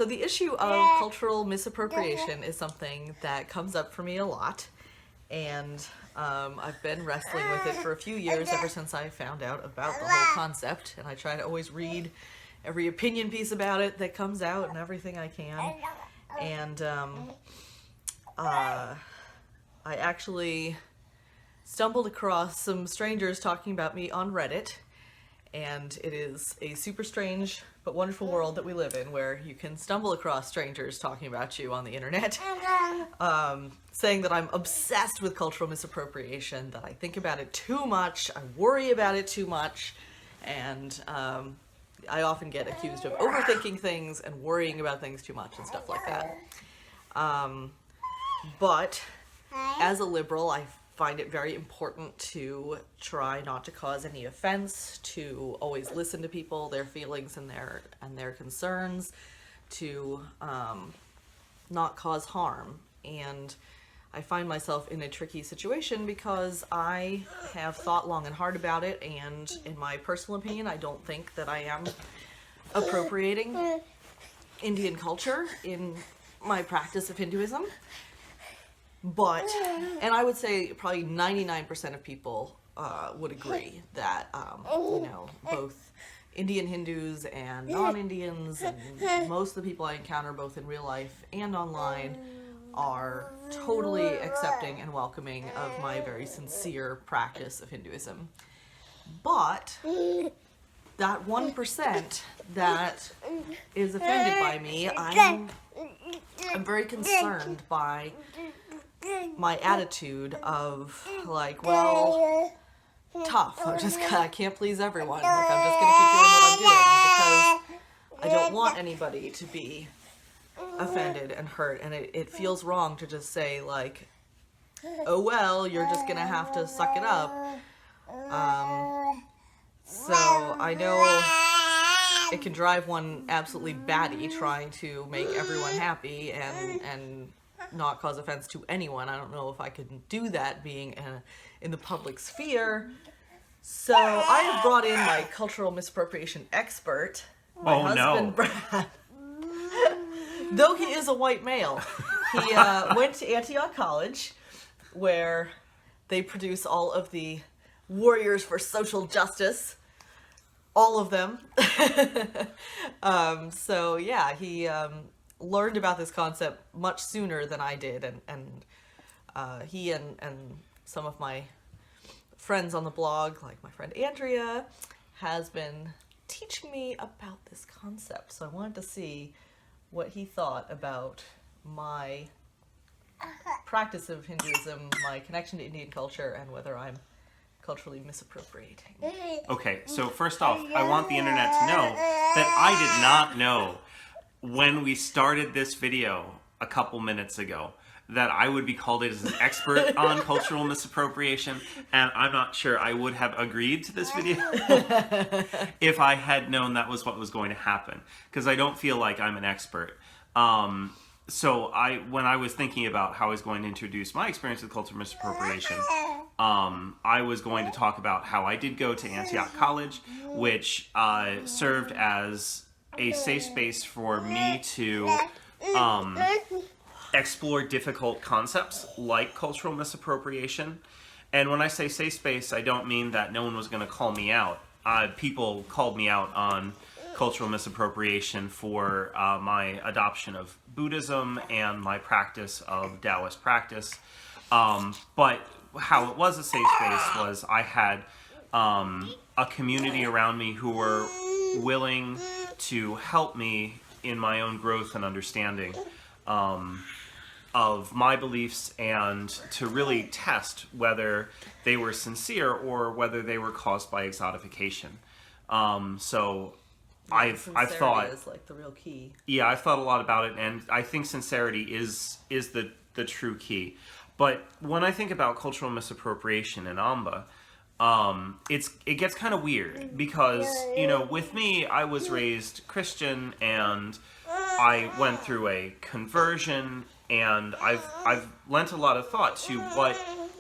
So the issue of cultural misappropriation is something that comes up for me a lot, and I've been wrestling with it for a few years, ever since I found out about the whole concept, and I try to always read every opinion piece about it that comes out and everything I can. And I actually stumbled across some strangers talking about me on Reddit, and it is a super strange but wonderful world that we live in, where you can stumble across strangers talking about you on the internet, saying that I'm obsessed with cultural misappropriation, that I think about it too much, I worry about it too much, and I often get accused of overthinking things and worrying about things too much and stuff like that. But as a liberal, I find it very important to try not to cause any offense, to always listen to people, their feelings and their concerns, to not cause harm. And I find myself in a tricky situation because I have thought long and hard about it, and in my personal opinion, I don't think that I am appropriating Indian culture in my practice of Hinduism. But, and I would say probably 99% of people would agree that, both Indian Hindus and non-Indians, and most of the people I encounter both in real life and online, are totally accepting and welcoming of my very sincere practice of Hinduism. But that 1% that is offended by me, I'm very concerned by my attitude of like, well, tough. I can't please everyone. Like, I'm just gonna keep doing what I'm doing because I don't want anybody to be offended and hurt, and it feels wrong to just say like, oh well, you're just gonna have to suck it up. So I know it can drive one absolutely batty trying to make everyone happy and not cause offense to anyone. I don't know if I can do that being in the public sphere. So I have brought in my cultural misappropriation expert, my husband, Brad. Though he is a white male. He went to Antioch College, where they produce all of the warriors for social justice. All of them. So yeah, he learned about this concept much sooner than I did, and he and some of my friends on the blog, like my friend Andrea, has been teaching me about this concept. So I wanted to see what he thought about my practice of Hinduism, my connection to Indian culture, and whether I'm culturally misappropriating. Okay, so first off, I want the internet to know that I did not know when we started this video a couple minutes ago that I would be called as an expert on cultural misappropriation, and I'm not sure I would have agreed to this video if I had known that was what was going to happen, because I don't feel like I'm an expert. So when I was thinking about how I was going to introduce my experience with cultural misappropriation, I was going to talk about how I did go to Antioch College, which served as a safe space for me to explore difficult concepts like cultural misappropriation. And when I say safe space, I don't mean that no one was going to call me out. People called me out on cultural misappropriation for my adoption of Buddhism and my practice of Taoist practice. But how it was a safe space was I had a community around me who were willing to help me in my own growth and understanding of my beliefs, and to really test whether they were sincere or whether they were caused by exotification. So I've thought is like the real key. Yeah, I've thought a lot about it, and I think sincerity is the true key. But when I think about cultural misappropriation in Amba, it gets kind of weird because, with me, I was raised Christian, and I went through a conversion, and I've lent a lot of thought to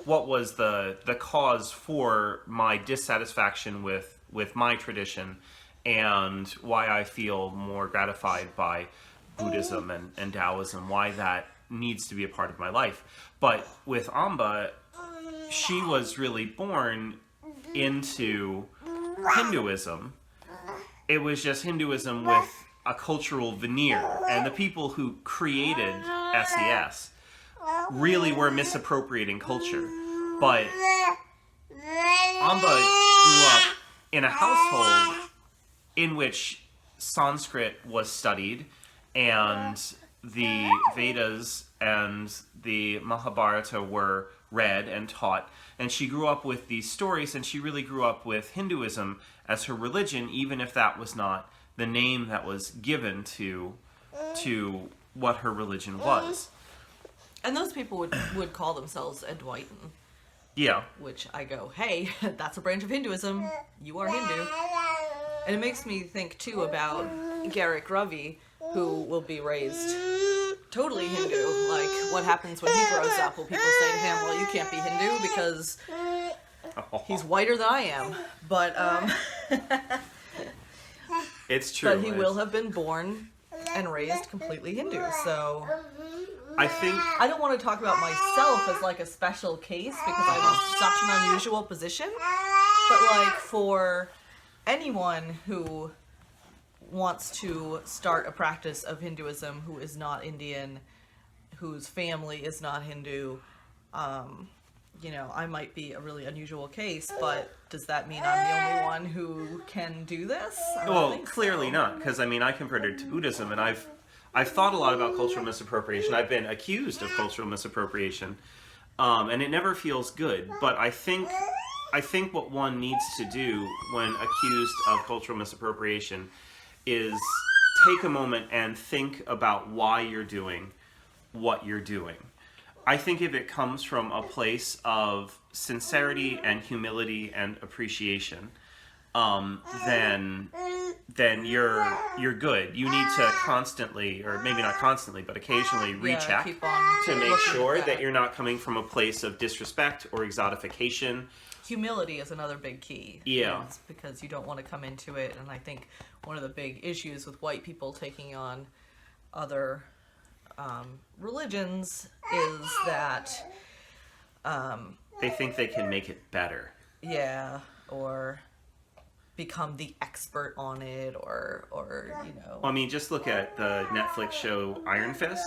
what was the cause for my dissatisfaction with my tradition, and why I feel more gratified by Buddhism and Taoism, why that needs to be a part of my life. But with Amba, she was really born into Hinduism. It was just Hinduism with a cultural veneer. And the people who created SES really were misappropriating culture. But Amba grew up in a household in which Sanskrit was studied, and the Vedas and the Mahabharata were read and taught, and she grew up with these stories, and she really grew up with Hinduism as her religion, even if that was not the name that was given to what her religion was. And those people would call themselves Advaitin. Yeah. Which I go, hey, that's a branch of Hinduism. You are Hindu. And it makes me think, too, about Garrick, who will be raised totally Hindu. Like, what happens when he grows up? Will people say to him, well, you can't be Hindu because he's whiter than I am? But, it's true. But he will have been born and raised completely Hindu, so... I think... I don't want to talk about myself as, like, a special case because I'm in such an unusual position. But, like, for anyone who wants to start a practice of Hinduism who is not Indian, whose family is not Hindu, you know, I might be a really unusual case, but does that mean I'm the only one who can do this? Well, clearly not, because, I mean, I converted to Buddhism, and I've thought a lot about cultural misappropriation. I've been accused of cultural misappropriation, and it never feels good. But I think what one needs to do when accused of cultural misappropriation is take a moment and think about why you're doing what you're doing. I think if it comes from a place of sincerity and humility and appreciation, then you're good. You need to constantly, or maybe not constantly, but occasionally recheck to make sure that you're not coming from a place of disrespect or exotification. Humility is another big key. Yeah. Because you don't want to come into it, and I think one of the big issues with white people taking on other religions is that they think they can make it better. Yeah, or become the expert on it, or you know. I mean, just look at the Netflix show Iron Fist.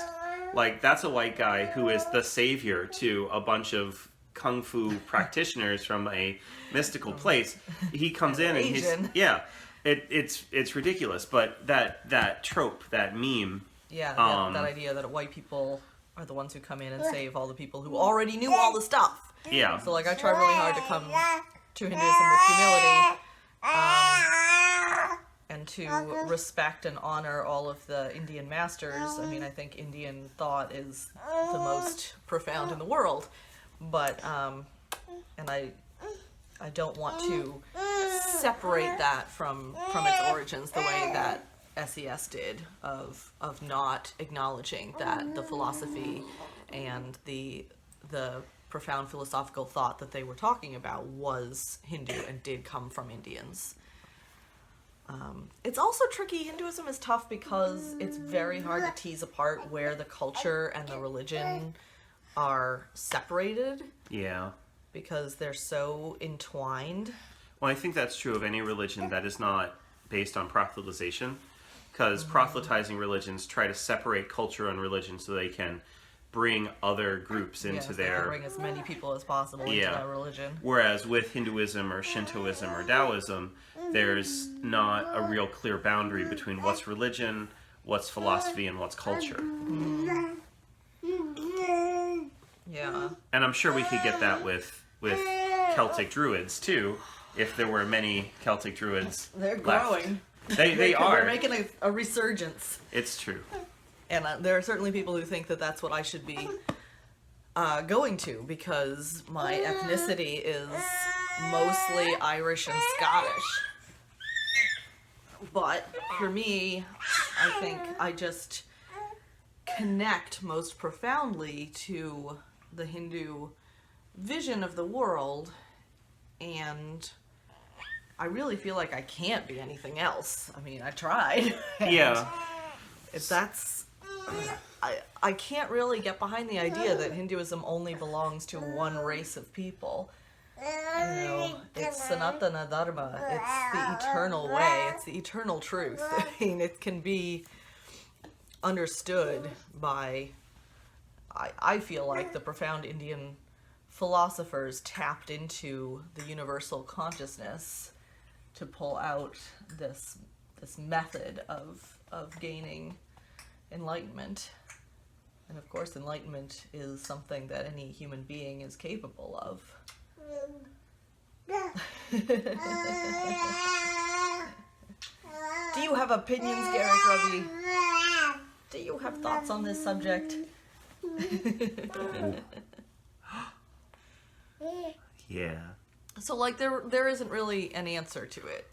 Like, that's a white guy who is the savior to a bunch of kung fu practitioners from a mystical place. He comes in and he's it's ridiculous, but that trope, that meme. Yeah, that idea that white people are the ones who come in and save all the people who already knew all the stuff. Yeah. So, like, I try really hard to come to Hinduism with humility, and to respect and honor all of the Indian masters. I mean, I think Indian thought is the most profound in the world, but, and I don't want to separate that from its origins the way that SES did, of not acknowledging that the philosophy and the profound philosophical thought that they were talking about was Hindu and did come from Indians. It's also tricky. Hinduism is tough because it's very hard to tease apart where the culture and the religion are separated. Yeah. Because they're so entwined. Well, I think that's true of any religion that is not based on proselytization. Because proselytizing religions try to separate culture and religion so they can bring other groups into their... bring as many people as possible into that religion. Whereas with Hinduism or Shintoism or Taoism, there's not a real clear boundary between what's religion, what's philosophy, and what's culture. Yeah. And I'm sure we could get that with Celtic Druids, too, if there were many Celtic Druids They're left. growing. They are. They're making a resurgence. It's true. And there are certainly people who think that that's what I should be going to, because my ethnicity is mostly Irish and Scottish. But for me, I think I just connect most profoundly to the Hindu vision of the world, and I really feel like I can't be anything else. I mean, I tried. Yeah. That's I can't really get behind the idea that Hinduism only belongs to one race of people. It's Sanatana Dharma. It's the eternal way. It's the eternal truth. I mean, it can be understood by, I feel like the profound Indian philosophers tapped into the universal consciousness to pull out this method of gaining enlightenment. And of course, enlightenment is something that any human being is capable of. Do you have opinions, Garrick Ravi? Do you have thoughts on this subject? Yeah. So, like, there isn't really an answer to it.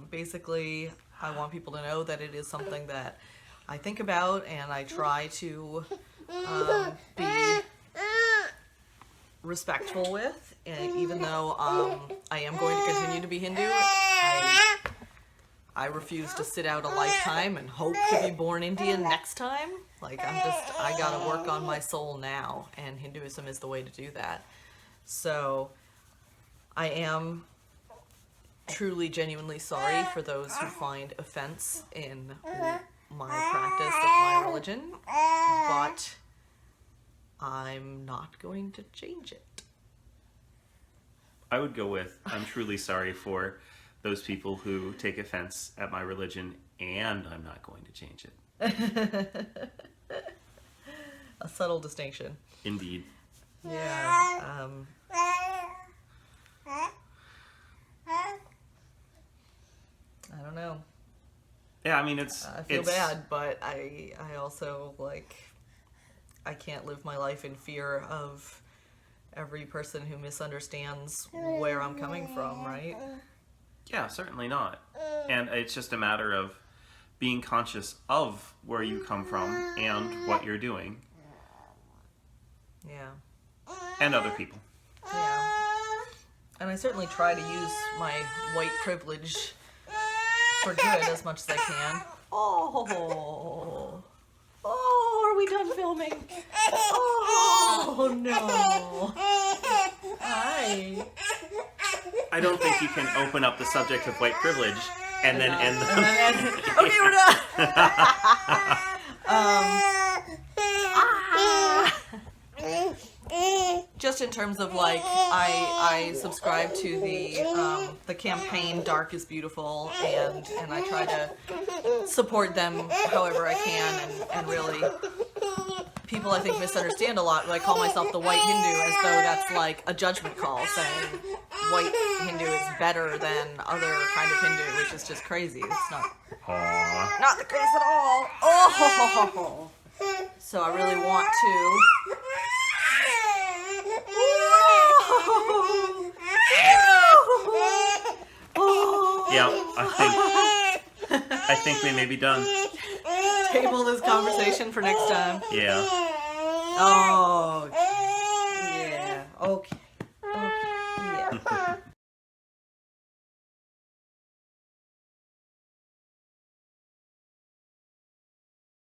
Basically, I want people to know that it is something that I think about, and I try to be respectful with, and even though I am going to continue to be Hindu, I refuse to sit out a lifetime and hope to be born Indian next time. Like, I gotta work on my soul now, and Hinduism is the way to do that. So, I am truly, genuinely sorry for those who find offense in my practice of my religion, but I'm not going to change it. I would go with, I'm truly sorry for those people who take offense at my religion, and I'm not going to change it. A subtle distinction. Indeed. Yeah. I don't know. Yeah, I mean, I feel bad, but I also, like, I can't live my life in fear of every person who misunderstands where I'm coming from, right? Yeah, certainly not. And it's just a matter of being conscious of where you come from and what you're doing. Yeah. And other people. Yeah. And I certainly try to use my white privilege for good as much as I can. Oh, are we done filming? Oh, no. Hi. I don't think you can open up the subject of white privilege and then end the... Okay, we're done. Just in terms of, like, I subscribe to the campaign Dark is Beautiful, and I try to support them however I can, and really, people I think misunderstand a lot when I call myself the white Hindu, as though that's like a judgment call, saying white Hindu is better than other kind of Hindu, which is just crazy. It's not the case at all. Oh, so I really want to. Yeah, I think we may be done. Table this conversation for next time. Yeah. Okay.